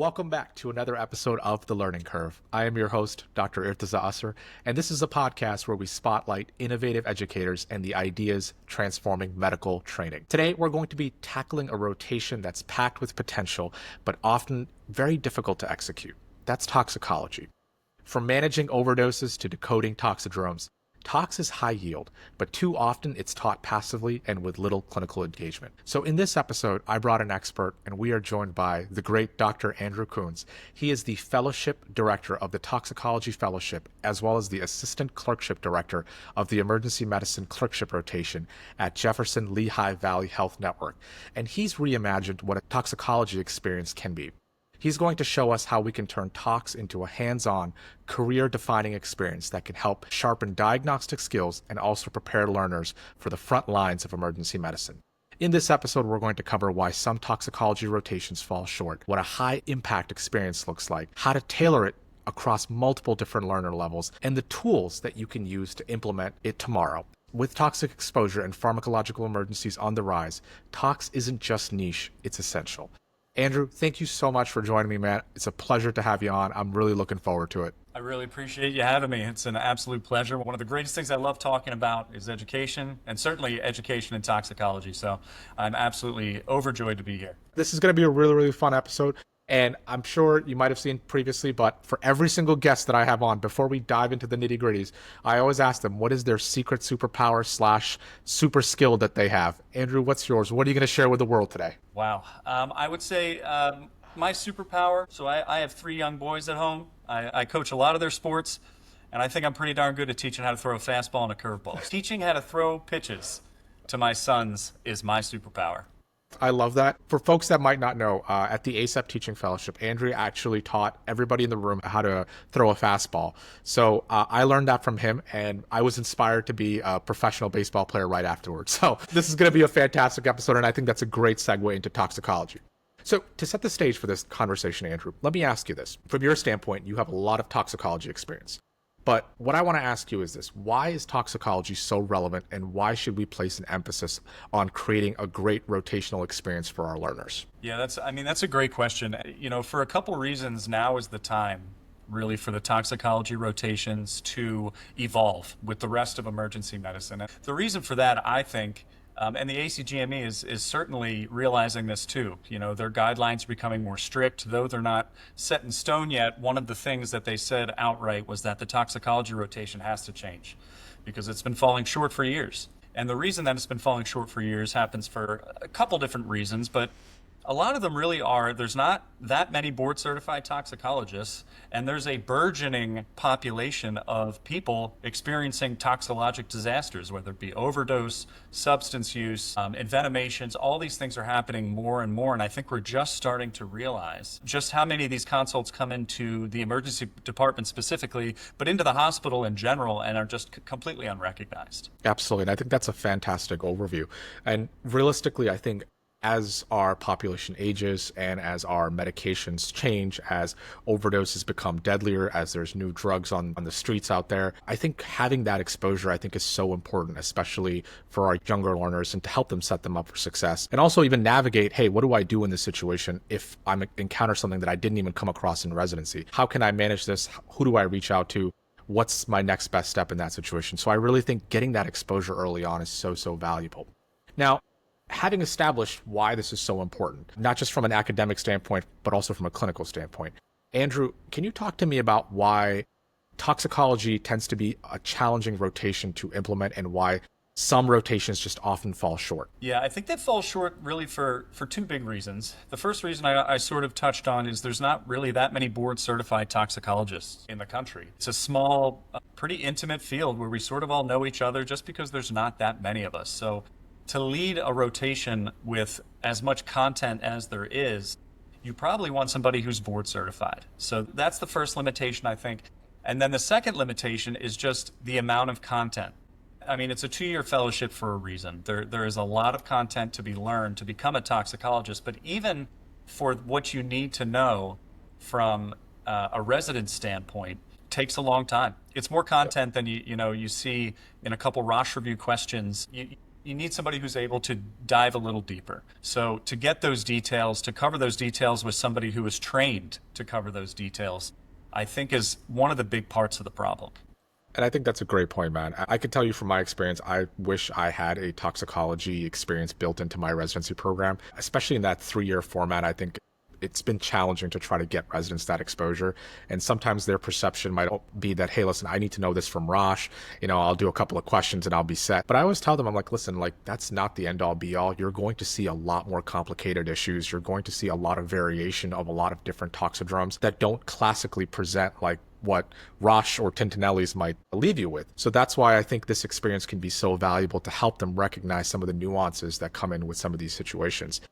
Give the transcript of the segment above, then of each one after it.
Welcome back to another episode of The Learning Curve. I am your host, Dr. Irtaza Asar, and this is a podcast where we spotlight innovative educators and the ideas transforming medical training. Today, we're going to be tackling a rotation that's packed with potential, but often very difficult to execute. That's toxicology. From managing overdoses to decoding toxidromes, tox is high yield, but too often it's taught passively and with little clinical engagement. So in this episode, I brought an expert, and we are joined by the great Dr. Andrew Koons. He is the Fellowship Director of the Toxicology Fellowship, as well as the Assistant Clerkship Director of the Emergency Medicine Clerkship Rotation at Jefferson Lehigh Valley Health Network. And he's reimagined what a toxicology experience can be. He's going to show us how we can turn tox into a hands-on, career-defining experience that can help sharpen diagnostic skills and also prepare learners for the front lines of emergency medicine. In this episode, we're going to cover why some toxicology rotations fall short, what a high-impact experience looks like, how to tailor it across multiple different learner levels, and the tools that you can use to implement it tomorrow. With toxic exposure and pharmacological emergencies on the rise, tox isn't just niche, it's essential. Andrew, thank you so much for joining me, man. It's a pleasure to have you on. I'm really looking forward to it. I really appreciate you having me. It's an absolute pleasure. One of the greatest things I love talking about is education, and certainly education in toxicology. So I'm absolutely overjoyed to be here. This is going to be a really, really fun episode. And I'm sure you might have seen previously, but for every single guest that I have on, before we dive into the nitty gritties, I always ask them, what is their secret superpower / super skill that they have? Andrew, what's yours? What are you going to share with the world today? Wow. I would say my superpower, so I have 3 young boys at home. I coach a lot of their sports, and I think I'm pretty darn good at teaching how to throw a fastball and a curveball. Teaching how to throw pitches to my sons is my superpower. I love that. For folks that might not know, at the ASAP Teaching Fellowship, Andrea actually taught everybody in the room how to throw a fastball. So I learned that from him, and I was inspired to be a professional baseball player right afterwards. So this is going to be a fantastic episode, and I think that's a great segue into toxicology. So to set the stage for this conversation, Andrew, let me ask you this. From your standpoint, you have a lot of toxicology experience. But what I want to ask you is this: why is toxicology so relevant, and why should we place an emphasis on creating a great rotational experience for our learners? Yeah, that's a great question. For a couple reasons, now is the time really for the toxicology rotations to evolve with the rest of emergency medicine. The reason for that, I think, and the ACGME is certainly realizing this too. Their guidelines are becoming more strict, though they're not set in stone yet. One of the things that they said outright was that the toxicology rotation has to change because it's been falling short for years. And the reason that it's been falling short for years happens for a couple different reasons, but a lot of them really are, there's not that many board certified toxicologists, and there's a burgeoning population of people experiencing toxicologic disasters, whether it be overdose, substance use, envenomations. All these things are happening more and more, and I think we're just starting to realize just how many of these consults come into the emergency department specifically, but into the hospital in general, and are just completely unrecognized. Absolutely, and I think that's a fantastic overview. And realistically, I think as our population ages and as our medications change, as overdoses become deadlier, as there's new drugs on the streets out there, I think having that exposure, I think, is so important, especially for our younger learners, and to help them set them up for success. And also even navigate, hey, what do I do in this situation if I encounter something that I didn't even come across in residency? How can I manage this? Who do I reach out to? What's my next best step in that situation? So I really think getting that exposure early on is so valuable. Now, having established why this is so important, not just from an academic standpoint, but also from a clinical standpoint, Andrew, can you talk to me about why toxicology tends to be a challenging rotation to implement and why some rotations just often fall short? Yeah, I think they fall short really for 2 big reasons. The first reason I sort of touched on is there's not really that many board certified toxicologists in the country. It's a small, pretty intimate field where we sort of all know each other just because there's not that many of us. So to lead a rotation with as much content as there is, you probably want somebody who's board certified. So that's the first limitation, I think. And then the second limitation is just the amount of content. I mean, it's a 2-year fellowship for a reason. There is a lot of content to be learned to become a toxicologist, but even for what you need to know from a resident standpoint, takes a long time. It's more content than you see in a couple Roche review questions. you need somebody who's able to dive a little deeper. So to get those details, to cover those details with somebody who is trained to cover those details, I think is one of the big parts of the problem. And I think that's a great point, man. I can tell you from my experience, I wish I had a toxicology experience built into my residency program, especially in that 3-year format. I think it's been challenging to try to get residents that exposure. And sometimes their perception might be that, hey, listen, I need to know this from Rosh. I'll do a couple of questions and I'll be set. But I always tell them, I'm like, listen, like that's not the end all be all. You're going to see a lot more complicated issues. You're going to see a lot of variation of a lot of different toxidromes that don't classically present like what Rosh or Tintinelli's might leave you with. So that's why I think this experience can be so valuable to help them recognize some of the nuances that come in with some of these situations.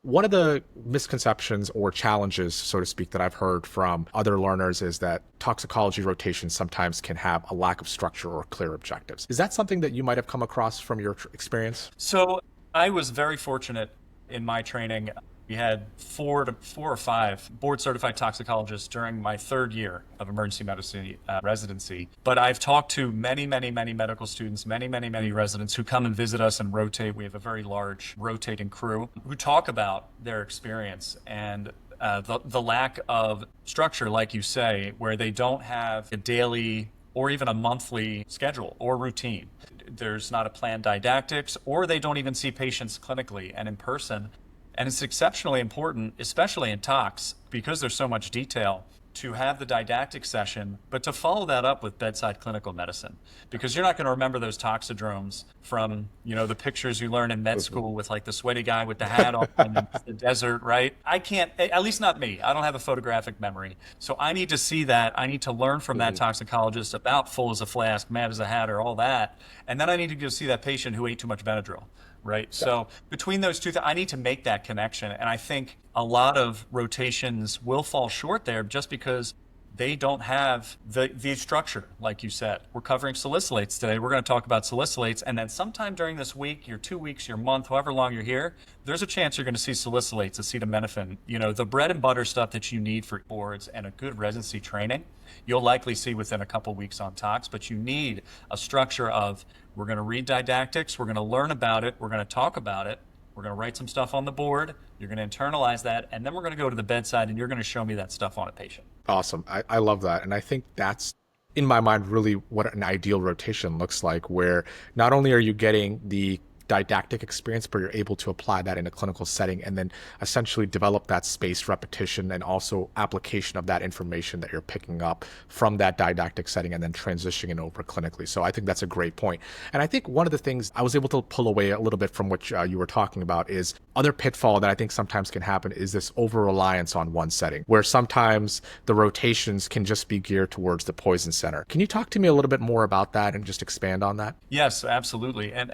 One of the misconceptions or challenges, so to speak, that I've heard from other learners is that toxicology rotations sometimes can have a lack of structure or clear objectives. Is that something that you might have come across from your experience? So I was very fortunate in my training. We had 4 or 5 board certified toxicologists during my 3rd year of emergency medicine residency. But I've talked to many medical students, many residents who come and visit us and rotate. We have a very large rotating crew who talk about their experience and the lack of structure, like you say, where they don't have a daily or even a monthly schedule or routine. There's not a planned didactics, or they don't even see patients clinically and in person. And it's exceptionally important, especially in tox, because there's so much detail, to have the didactic session, but to follow that up with bedside clinical medicine. Because you're not going to remember those toxidromes from, the pictures you learn in med school with like the sweaty guy with the hat on in the desert, right? I can't, at least not me. I don't have a photographic memory. So I need to see that. I need to learn from that toxicologist about full as a flask, mad as a hatter, all that. And then I need to go see that patient who ate too much Benadryl. Right. Yeah. So between those two, I need to make that connection. And I think a lot of rotations will fall short there just because they don't have the structure, like you said. We're covering salicylates today. We're going to talk about salicylates. And then sometime during this week, your 2 weeks, your month, however long you're here, there's a chance you're going to see salicylates, acetaminophen, the bread and butter stuff that you need for boards and a good residency training. You'll likely see within a couple weeks on tox, but you need a structure of, we're going to read didactics, we're going to learn about it, we're going to talk about it, we're going to write some stuff on the board, you're going to internalize that, and then we're going to go to the bedside and you're going to show me that stuff on a patient. Awesome. I love that. And I think that's, in my mind, really what an ideal rotation looks like, where not only are you getting the didactic experience, but you're able to apply that in a clinical setting and then essentially develop that spaced repetition and also application of that information that you're picking up from that didactic setting and then transitioning it over clinically. So I think that's a great point. And I think one of the things I was able to pull away a little bit from what you were talking about is other pitfall that I think sometimes can happen is this over-reliance on one setting, where sometimes the rotations can just be geared towards the poison center. Can you talk to me a little bit more about that and just expand on that? Yes, absolutely. And,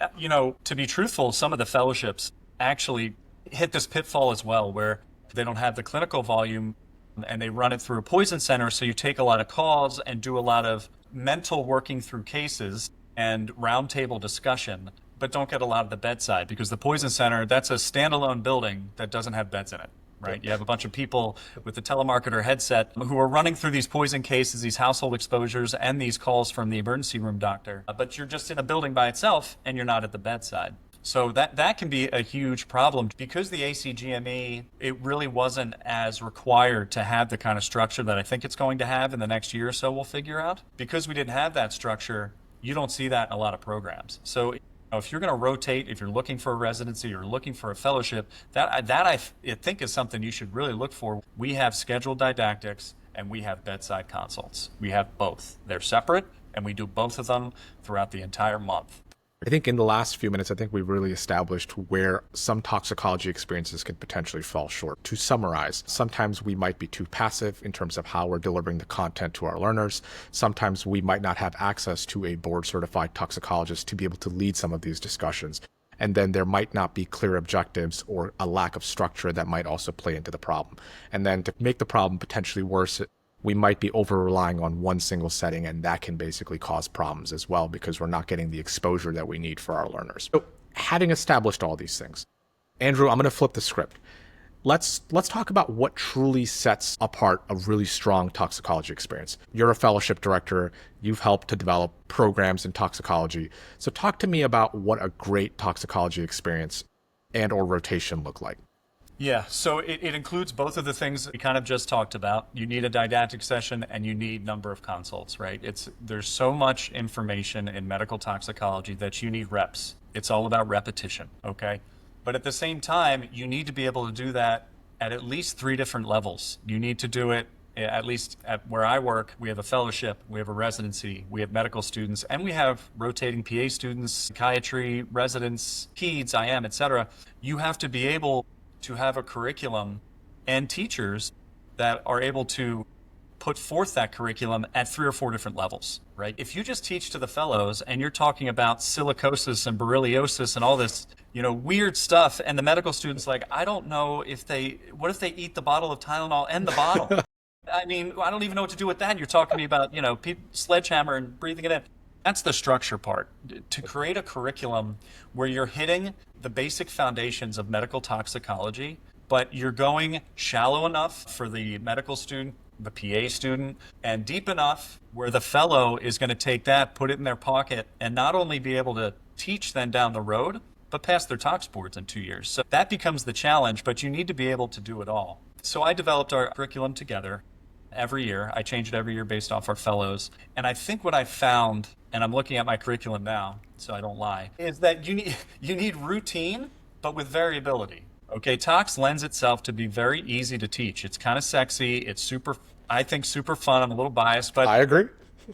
to be truthful, some of the fellowships actually hit this pitfall as well, where they don't have the clinical volume and they run it through a poison center. So you take a lot of calls and do a lot of mental working through cases and roundtable discussion, but don't get a lot of the bedside, because the poison center, that's a standalone building that doesn't have beds in it. Right. You have a bunch of people with the telemarketer headset who are running through these poison cases, these household exposures, and these calls from the emergency room doctor. But you're just in a building by itself and you're not at the bedside. So that can be a huge problem, because the ACGME, it really wasn't as required to have the kind of structure that I think it's going to have in the next year or so we'll figure out. Because we didn't have that structure, you don't see that in a lot of programs. So if you're going to rotate, if you're looking for a residency or looking for a fellowship, that I think is something you should really look for. We have scheduled didactics and we have bedside consults. We have both. They're separate, and we do both of them throughout the entire month. I think in the last few minutes, I think we've really established where some toxicology experiences can potentially fall short. To summarize, sometimes we might be too passive in terms of how we're delivering the content to our learners. Sometimes we might not have access to a board-certified toxicologist to be able to lead some of these discussions. And then there might not be clear objectives or a lack of structure that might also play into the problem. And then to make the problem potentially worse, we might be over-relying on one single setting, and that can basically cause problems as well, because we're not getting the exposure that we need for our learners. So having established all these things, Andrew, I'm going to flip the script. let's talk about what truly sets apart a really strong toxicology experience. You're a fellowship director. You've helped to develop programs in toxicology. So talk to me about what a great toxicology experience and or rotation look like. Yeah, so it includes both of the things we kind of just talked about. You need a didactic session and you need number of consults, right? There's so much information in medical toxicology that you need reps. It's all about repetition, okay? But at the same time, you need to be able to do that at least three different levels. You need to do it at least at where I work. We have a fellowship, we have a residency, we have medical students, and we have rotating PA students, psychiatry, residents, peds, IM, etc. You have to be able to have a curriculum and teachers that are able to put forth that curriculum at 3 or 4 different levels, right? If you just teach to the fellows and you're talking about silicosis and borreliosis and all this, weird stuff, and the medical students like, I don't know what if they eat the bottle of Tylenol and the bottle? I mean, I don't even know what to do with that. You're talking to me about, sledgehammer and breathing it in. That's the structure part. To create a curriculum where you're hitting the basic foundations of medical toxicology, but you're going shallow enough for the medical student, the PA student, and deep enough where the fellow is going to take that, put it in their pocket, and not only be able to teach then down the road, but pass their tox boards in 2 years. So that becomes the challenge, but you need to be able to do it all. So I developed our curriculum together every year. I change it every year based off our fellows. And I think what I found, and I'm looking at my curriculum now, so I don't lie, is that you need routine, but with variability. Okay, tox lends itself to be very easy to teach. It's kind of sexy. It's super fun. I'm a little biased, but I agree.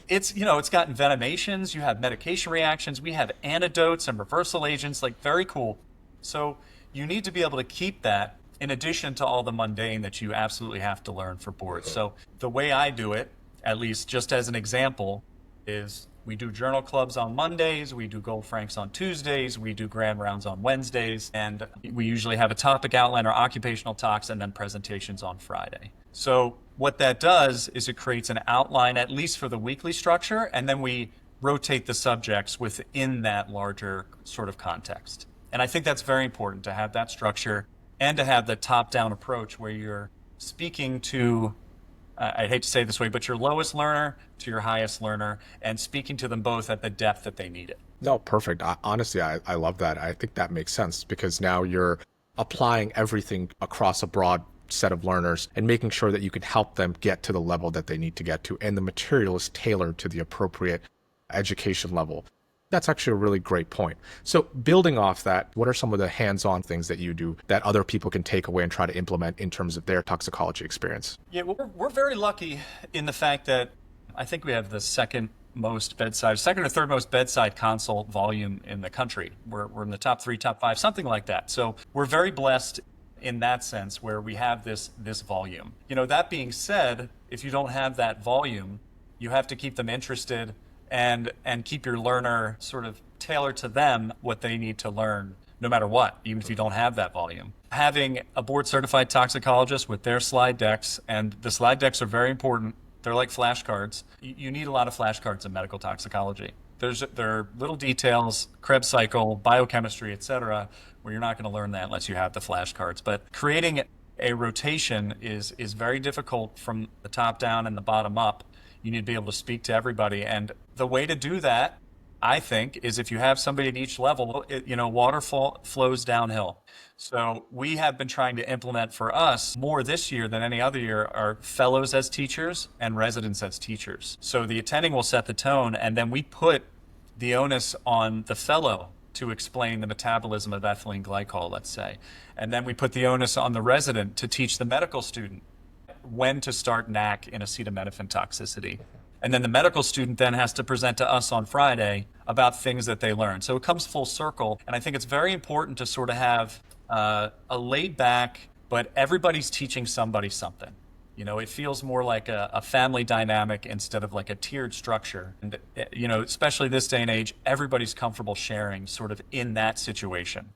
it's got envenomations. You have medication reactions. We have antidotes and reversal agents, like very cool. So you need to be able to keep that in addition to all the mundane that you absolutely have to learn for boards. So the way I do it, at least just as an example, is we do journal clubs on Mondays, we do Gold Franks on Tuesdays, we do grand rounds on Wednesdays, and we usually have a topic outline or occupational talks and then presentations on Friday. So what that does is it creates an outline, at least for the weekly structure, and then we rotate the subjects within that larger sort of context. And I think that's very important to have that structure and to have the top-down approach where you're speaking to, I hate to say it this way, but your lowest learner to your highest learner and speaking to them both at the depth that they need it. No, perfect. Honestly, I love that. I think that makes sense because now you're applying everything across a broad set of learners and making sure that you can help them get to the level that they need to get to. And the material is tailored to the appropriate education level. That's actually a really great point. So building off that, what are some of the hands-on things that you do that other people can take away and try to implement in terms of their toxicology experience? Yeah, well, we're very lucky in the fact that I think we have the second or third most bedside consult volume in the country. We're in the top 3, top 5, something like that. So we're very blessed in that sense where we have this volume. That being said, if you don't have that volume, you have to keep them interested and keep your learner sort of tailored to them what they need to learn, no matter what, even if you don't have that volume. Having a board certified toxicologist with their slide decks, and the slide decks are very important. They're like flashcards. You need a lot of flashcards in medical toxicology. There are little details, Krebs cycle, biochemistry, etc., where you're not going to learn that unless you have the flashcards. But creating a rotation is very difficult from the top down and the bottom up. You need to be able to speak to everybody. And the way to do that, I think, is if you have somebody at each level, water flows downhill. So we have been trying to implement for us more this year than any other year our fellows as teachers and residents as teachers. So the attending will set the tone, and then we put the onus on the fellow to explain the metabolism of ethylene glycol, let's say. And then we put the onus on the resident to teach the medical student when to start NAC in acetaminophen toxicity. And then the medical student then has to present to us on Friday about things that they learned. So it comes full circle. And I think it's very important to sort of have a laid back, but everybody's teaching somebody something. It feels more like a family dynamic instead of like a tiered structure. And, especially this day and age, everybody's comfortable sharing sort of in that situation.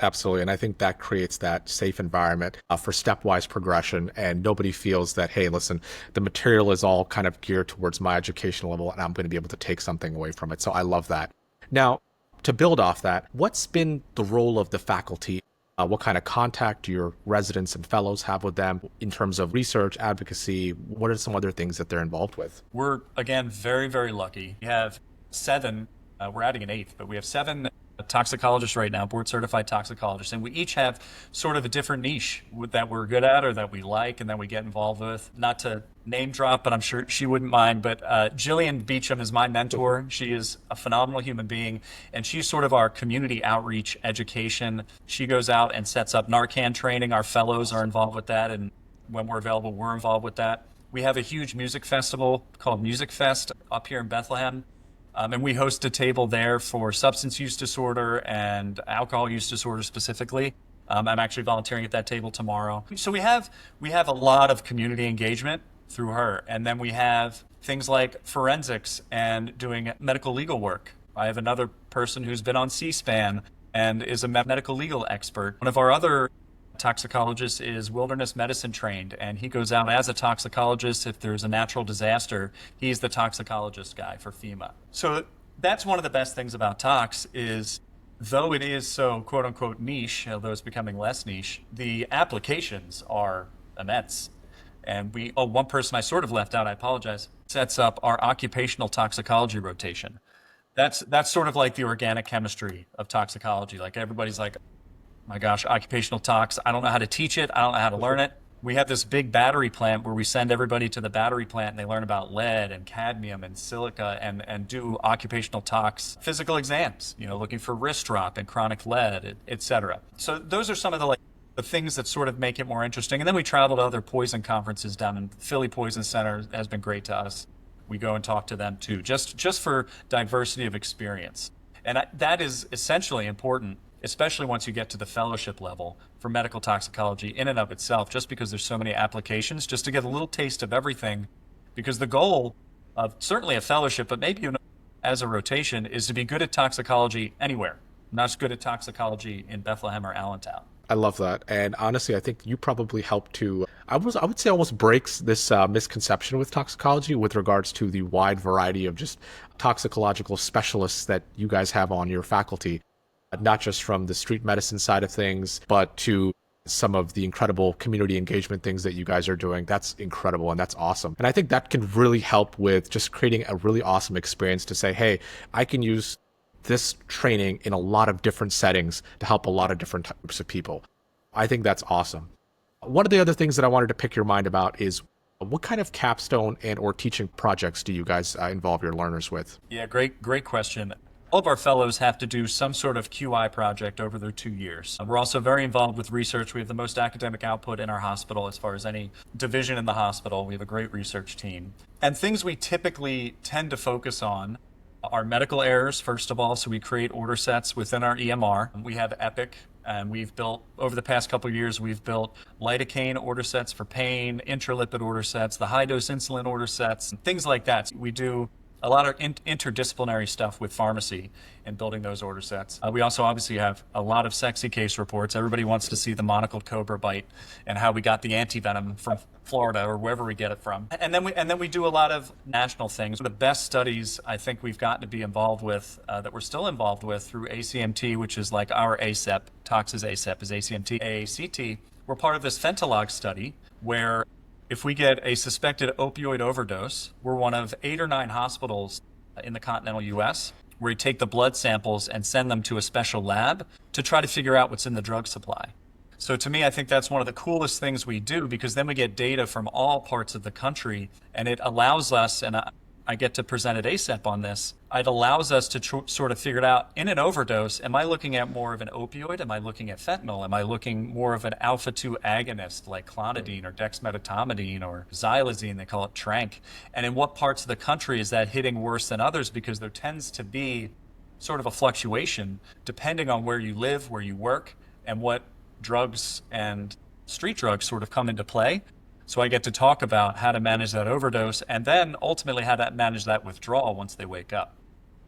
Absolutely. And I think that creates that safe environment for stepwise progression. And nobody feels that, hey, listen, the material is all kind of geared towards my education level and I'm going to be able to take something away from it. So I love that. Now, to build off that, what's been the role of the faculty What kind of contact your residents and fellows have with them in terms of research, advocacy? What are some other things that they're involved with? We're, again, very, very lucky. We have seven, we're adding an eighth, but we have seven toxicologists right now, board certified toxicologists, and we each have sort of a different niche that we're good at or that we like and that we get involved with. Not to name drop, but I'm sure she wouldn't mind, but Jillian Beecham is my mentor. She is a phenomenal human being, and she's sort of our community outreach education. She goes out and sets up Narcan training. Our fellows are involved with that, and when we're available, we're involved with that. We have a huge music festival called Music Fest up here in Bethlehem. And we host a table there for substance use disorder and alcohol use disorder specifically. I'm actually volunteering at that table tomorrow. So we have a lot of community engagement through her. And then we have things like forensics and doing medical legal work. I have another person who's been on C-SPAN and is a medical legal expert. One of our other toxicologist is wilderness medicine trained, and he goes out as a toxicologist. If there's a natural disaster, he's the toxicologist guy for FEMA. So that's one of the best things about tox is, though it is so quote unquote niche, although it's becoming less niche, the applications are immense. And one person I sort of left out, I apologize, sets up our occupational toxicology rotation. That's sort of like the organic chemistry of toxicology. Like everybody's like, my gosh, occupational tox, I don't know how to teach it. I don't know how to learn it. We have this big battery plant where we send everybody to the battery plant and they learn about lead and cadmium and silica and do occupational tox physical exams, looking for wrist drop and chronic lead, et cetera. So those are some of the things that sort of make it more interesting. And then we travel to other poison conferences down in Philly Poison Center has been great to us. We go and talk to them too, just for diversity of experience. And that is essentially important, especially once you get to the fellowship level for medical toxicology in and of itself, just because there's so many applications, just to get a little taste of everything. Because the goal of certainly a fellowship, but maybe as a rotation, is to be good at toxicology anywhere, not just good at toxicology in Bethlehem or Allentown. I love that. And honestly, I think you probably helped to, I would say almost breaks this misconception with toxicology with regards to the wide variety of just toxicological specialists that you guys have on your faculty. Not just from the street medicine side of things, but to some of the incredible community engagement things that you guys are doing. That's incredible and that's awesome. And I think that can really help with just creating a really awesome experience to say, hey, I can use this training in a lot of different settings to help a lot of different types of people. I think that's awesome. One of the other things that I wanted to pick your mind about is what kind of capstone and or teaching projects do you guys involve your learners with? Yeah, great question. All of our fellows have to do some sort of QI project over their 2 years. We're also very involved with research. We have the most academic output in our hospital as far as any division in the hospital. We have a great research team. And things we typically tend to focus on are medical errors, first of all. So we create order sets within our EMR. We have EPIC, and we've built, over the past couple of years, we've built lidocaine order sets for pain, intralipid order sets, the high-dose insulin order sets, and things like that. We do a lot of interdisciplinary stuff with pharmacy and building those order sets. We also obviously have a lot of sexy case reports. Everybody wants to see the monocled cobra bite and how we got the antivenom from Florida or wherever we get it from. And then we do a lot of national things. The best studies I think we've gotten to be involved with, that we're still involved with through ACMT, which is like our ACEP, Tox is ACEP, is ACMT, AACT. We're part of this Fentolog study where if we get a suspected opioid overdose, we're one of 8 or 9 hospitals in the continental U.S. where we take the blood samples and send them to a special lab to try to figure out what's in the drug supply. So to me, I think that's one of the coolest things we do, because then we get data from all parts of the country, and it allows us, and I get to present at ACEP on this, it allows us to sort of figure it out in an overdose. Am I looking at more of an opioid? Am I looking at fentanyl? Am I looking more of an alpha-2 agonist like clonidine or dexmedetomidine or xylazine, they call it tranq? And in what parts of the country is that hitting worse than others? Because there tends to be sort of a fluctuation depending on where you live, where you work, and what drugs and street drugs sort of come into play. So I get to talk about how to manage that overdose and then ultimately how to manage that withdrawal once they wake up.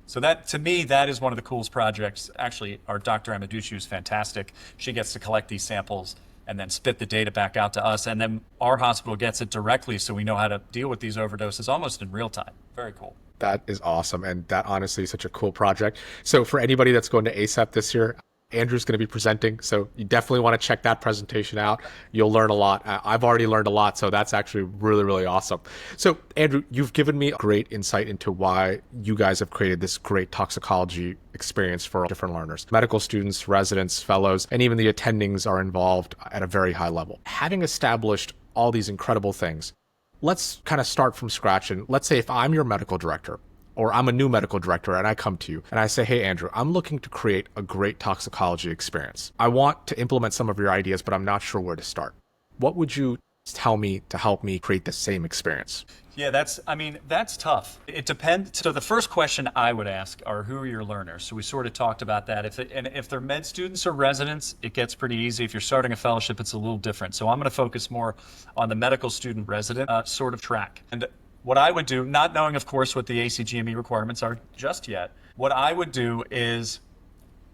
So that, to me, that is one of the coolest projects. Actually, our Dr. Amaducci is fantastic. She gets to collect these samples and then spit the data back out to us. And then our hospital gets it directly, so we know how to deal with these overdoses almost in real time. Very cool. That is awesome. And that honestly is such a cool project. So for anybody that's going to ACEP this year, Andrew's going to be presenting, so you definitely want to check that presentation out. You'll learn a lot. I've already learned a lot, so that's actually really, really awesome. So, Andrew, you've given me great insight into why you guys have created this great toxicology experience for different learners. Medical students, residents, fellows, and even the attendings are involved at a very high level. Having established all these incredible things, let's kind of start from scratch. And let's say if I'm your medical director, or I'm a new medical director and I come to you and I say, hey, Andrew, I'm looking to create a great toxicology experience. I want to implement some of your ideas, but I'm not sure where to start. What would you tell me to help me create the same experience? Yeah, that's tough. It depends. So the first question I would ask are, who are your learners? So we sort of talked about that. If they're med students or residents, it gets pretty easy. If you're starting a fellowship, it's a little different. So I'm going to focus more on the medical student resident sort of track. And what I would do, not knowing, of course, what the ACGME requirements are just yet, what I would do is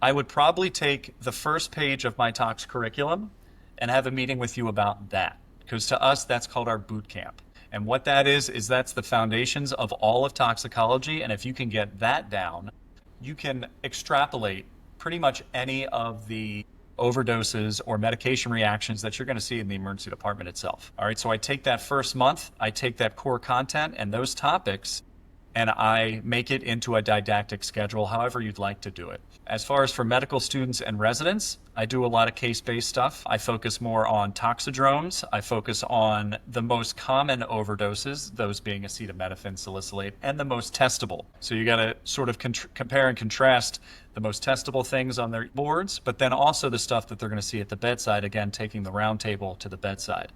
I would probably take the first page of my Tox curriculum and have a meeting with you about that. Because to us, that's called our boot camp. And what that is that's the foundations of all of toxicology. And if you can get that down, you can extrapolate pretty much any of the overdoses or medication reactions that you're going to see in the emergency department itself. All right, so I take that first month, I take that core content and those topics, and I make it into a didactic schedule, however you'd like to do it. As far as for medical students and residents, I do a lot of case-based stuff. I focus more on toxidromes. I focus on the most common overdoses, those being acetaminophen, salicylate, and the most testable. So you got to sort of compare and contrast the most testable things on their boards, but then also the stuff that they're going to see at the bedside, again, taking the round table to the bedside.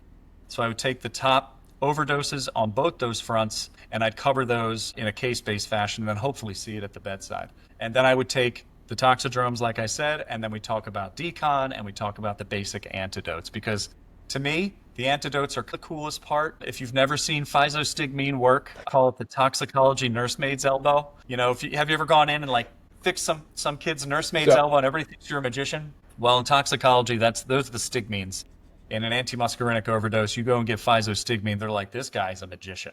So I would take the top overdoses on both those fronts, and I'd cover those in a case-based fashion, and then hopefully see it at the bedside. And then I would take the toxidromes, like I said, and then we talk about decon, and we talk about the basic antidotes, because to me, the antidotes are the coolest part. If you've never seen physostigmine work, I call it the toxicology nursemaid's elbow. You know, have you ever gone in and like fixed some kid's nursemaid's elbow and everybody thinks you're a magician? Well, in toxicology, those are the stigmines. In an antimuscarinic overdose, you go and get physostigmine, they're like, this guy's a magician.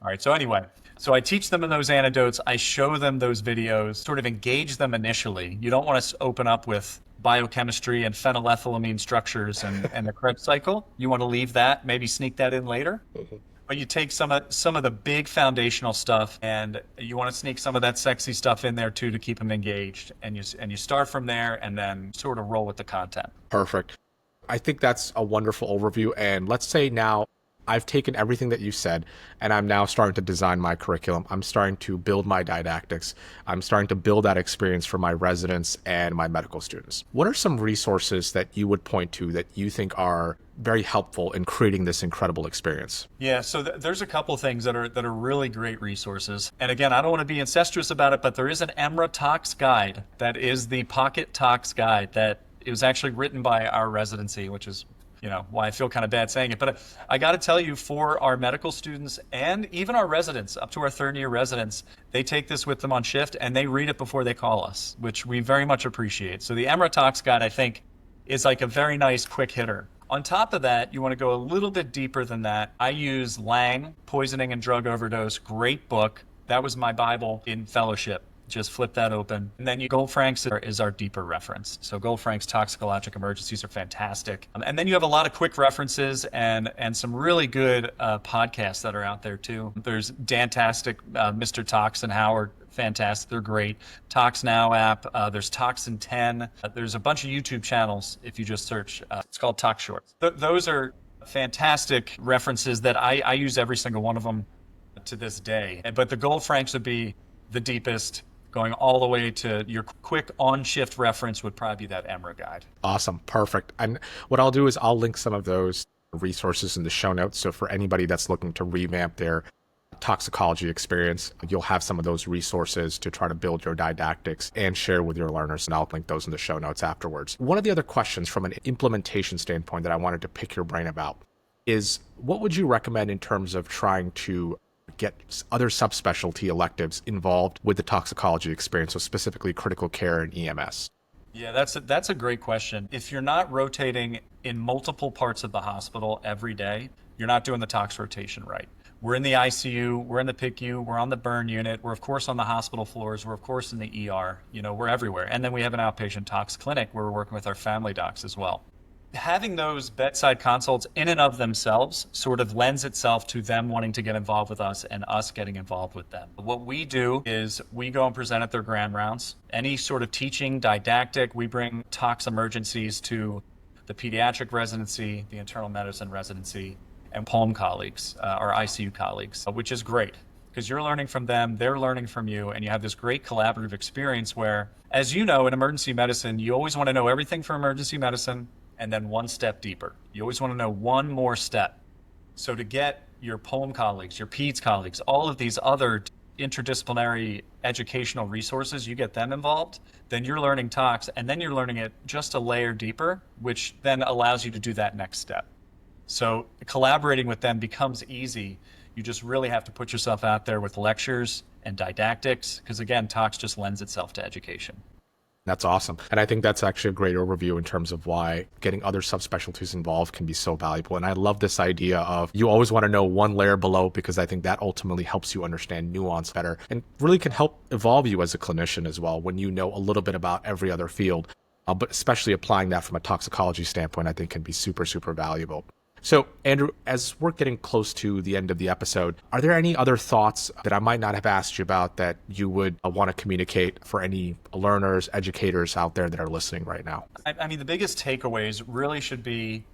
All right, so anyway, so I teach them in those antidotes, I show them those videos, sort of engage them initially. You don't want to open up with biochemistry and phenylethylamine structures and the Krebs cycle. You want to leave that, maybe sneak that in later. But you take some of the big foundational stuff, and you want to sneak some of that sexy stuff in there too to keep them engaged. And you start from there and then sort of roll with the content. Perfect. I think that's a wonderful overview. And let's say now I've taken everything that you said and I'm now starting to design my curriculum. I'm starting to build my didactics. I'm starting to build that experience for my residents and my medical students. What are some resources that you would point to that you think are very helpful in creating this incredible experience? Yeah, so there's a couple things that are really great resources. And again, I don't want to be incestuous about it, but there is an EMRA Tox guide that is the Pocket Tox guide that it was actually written by our residency, which is, you know, why I feel kind of bad saying it. But I got to tell you, for our medical students and even our residents, up to our third-year residents, they take this with them on shift and they read it before they call us, which we very much appreciate. So the EMRA Tox guide, I think, is like a very nice quick hitter. On top of that, you want to go a little bit deeper than that. I use Lang, Poisoning and Drug Overdose, great book. That was my Bible in fellowship. Just flip that open. And then Goldfrank's is our deeper reference. So Goldfrank's toxicologic emergencies are fantastic. And then you have a lot of quick references and some really good podcasts that are out there too. There's Dantastic, Mr. Tox and Howard, fantastic. They're great. Tox Now app. There's Toxin 10. There's a bunch of YouTube channels if you just search. It's called Tox Shorts. Those are fantastic references that I use every single one of them to this day. But the Goldfrank's would be the deepest. Going all the way to your quick on-shift reference would probably be that EMRA guide. Awesome. Perfect. And what I'll do is I'll link some of those resources in the show notes. So for anybody that's looking to revamp their toxicology experience, you'll have some of those resources to try to build your didactics and share with your learners. And I'll link those in the show notes afterwards. One of the other questions from an implementation standpoint that I wanted to pick your brain about is, what would you recommend in terms of trying to get other subspecialty electives involved with the toxicology experience, so specifically critical care and EMS? Yeah, that's a great question. If you're not rotating in multiple parts of the hospital every day, you're not doing the tox rotation right. We're in the ICU, we're in the PICU, we're on the burn unit, we're of course on the hospital floors, we're of course in the ER, we're everywhere. And then we have an outpatient tox clinic where we're working with our family docs as well. Having those bedside consults in and of themselves sort of lends itself to them wanting to get involved with us and us getting involved with them. What we do is we go and present at their grand rounds. Any sort of teaching, didactic, we bring tox emergencies to the pediatric residency, the internal medicine residency, and POEM colleagues, our ICU colleagues, which is great because you're learning from them, they're learning from you, and you have this great collaborative experience where, as you know, in emergency medicine, you always want to know everything from emergency medicine and then one step deeper. You always want to know one more step. So to get your POEM colleagues, your PEDS colleagues, all of these other interdisciplinary educational resources, you get them involved, then you're learning tox, and then you're learning it just a layer deeper, which then allows you to do that next step. So collaborating with them becomes easy. You just really have to put yourself out there with lectures and didactics, because again, tox just lends itself to education. That's awesome. And I think that's actually a great overview in terms of why getting other subspecialties involved can be so valuable. And I love this idea of you always want to know one layer below, because I think that ultimately helps you understand nuance better and really can help evolve you as a clinician as well when you know a little bit about every other field. But especially applying that from a toxicology standpoint, I think can be super, super valuable. So, Andrew, as we're getting close to the end of the episode, are there any other thoughts that I might not have asked you about that you would want to communicate for any learners, educators out there that are listening right now? I mean, the biggest takeaways really should be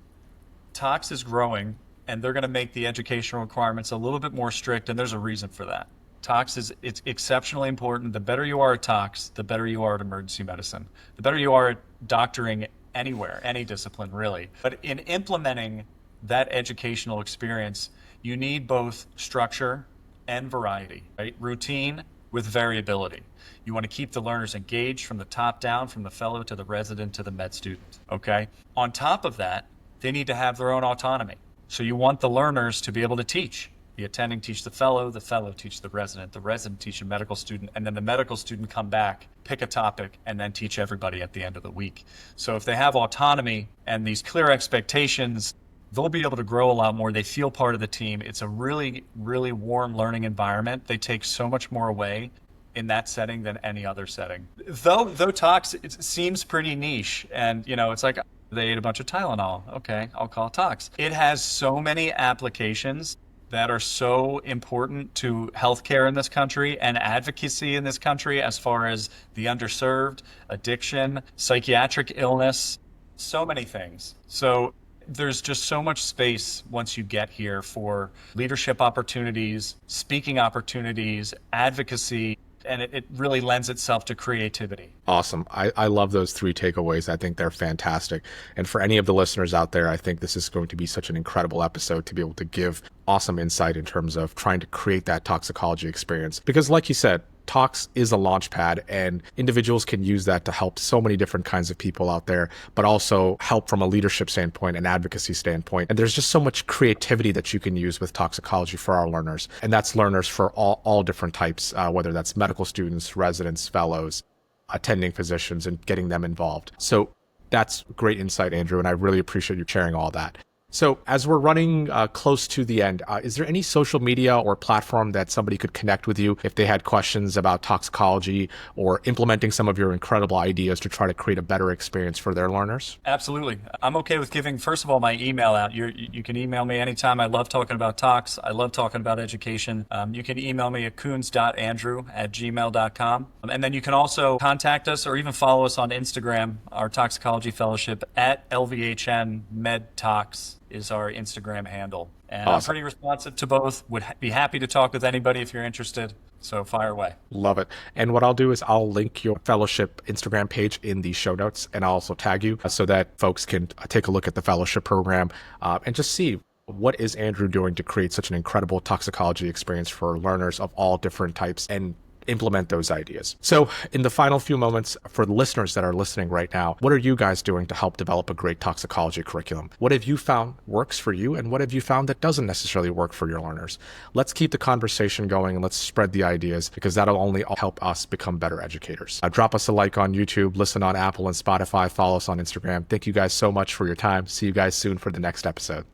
tox is growing, and they're going to make the educational requirements a little bit more strict, and there's a reason for that. Tox it's exceptionally important. The better you are at tox, the better you are at emergency medicine. The better you are at doctoring anywhere, any discipline really. But in implementing that educational experience, you need both structure and variety, right? Routine with variability. You want to keep the learners engaged from the top down, from the fellow to the resident to the med student, okay? On top of that, they need to have their own autonomy. So you want the learners to be able to teach. The attending teach the fellow teach the resident teach a medical student, and then the medical student come back, pick a topic, and then teach everybody at the end of the week. So if they have autonomy and these clear expectations, they'll be able to grow a lot more. They feel part of the team. It's a really, really warm learning environment. They take so much more away in that setting than any other setting. Though tox, it seems pretty niche, and it's like they ate a bunch of Tylenol. Okay, I'll call it tox. It has so many applications that are so important to healthcare in this country and advocacy in this country as far as the underserved, addiction, psychiatric illness, so many things. So there's just so much space once you get here for leadership opportunities, speaking opportunities, advocacy, and it really lends itself to creativity. Awesome. I love those three takeaways. I think they're fantastic. And for any of the listeners out there, I think this is going to be such an incredible episode to be able to give awesome insight in terms of trying to create that toxicology experience. Because like you said, Tox is a launch pad, and individuals can use that to help so many different kinds of people out there, but also help from a leadership standpoint and advocacy standpoint. And there's just so much creativity that you can use with toxicology for our learners. And that's learners for all different types, whether that's medical students, residents, fellows, attending physicians, and getting them involved. So that's great insight, Andrew, and I really appreciate you sharing all that. So as we're running close to the end, is there any social media or platform that somebody could connect with you if they had questions about toxicology or implementing some of your incredible ideas to try to create a better experience for their learners? Absolutely. I'm okay with giving, first of all, my email out. You can email me anytime. I love talking about tox. I love talking about education. You can email me at koons.andrew@gmail.com. And then you can also contact us or even follow us on Instagram, our toxicology fellowship at LVHM MedTox is our Instagram handle. And awesome. I'm pretty responsive to both. Would be happy to talk with anybody if you're interested. So fire away. Love it. And what I'll do is I'll link your fellowship Instagram page in the show notes, and I'll also tag you so that folks can take a look at the fellowship program and just see what is Andrew doing to create such an incredible toxicology experience for learners of all different types and implement those ideas. So in the final few moments, for the listeners that are listening right now, what are you guys doing to help develop a great toxicology curriculum? What have you found works for you, and what have you found that doesn't necessarily work for your learners? Let's keep the conversation going and let's spread the ideas, because that'll only help us become better educators. Drop us a like on YouTube, listen on Apple and Spotify, follow us on Instagram. Thank you guys so much for your time. See you guys soon for the next episode.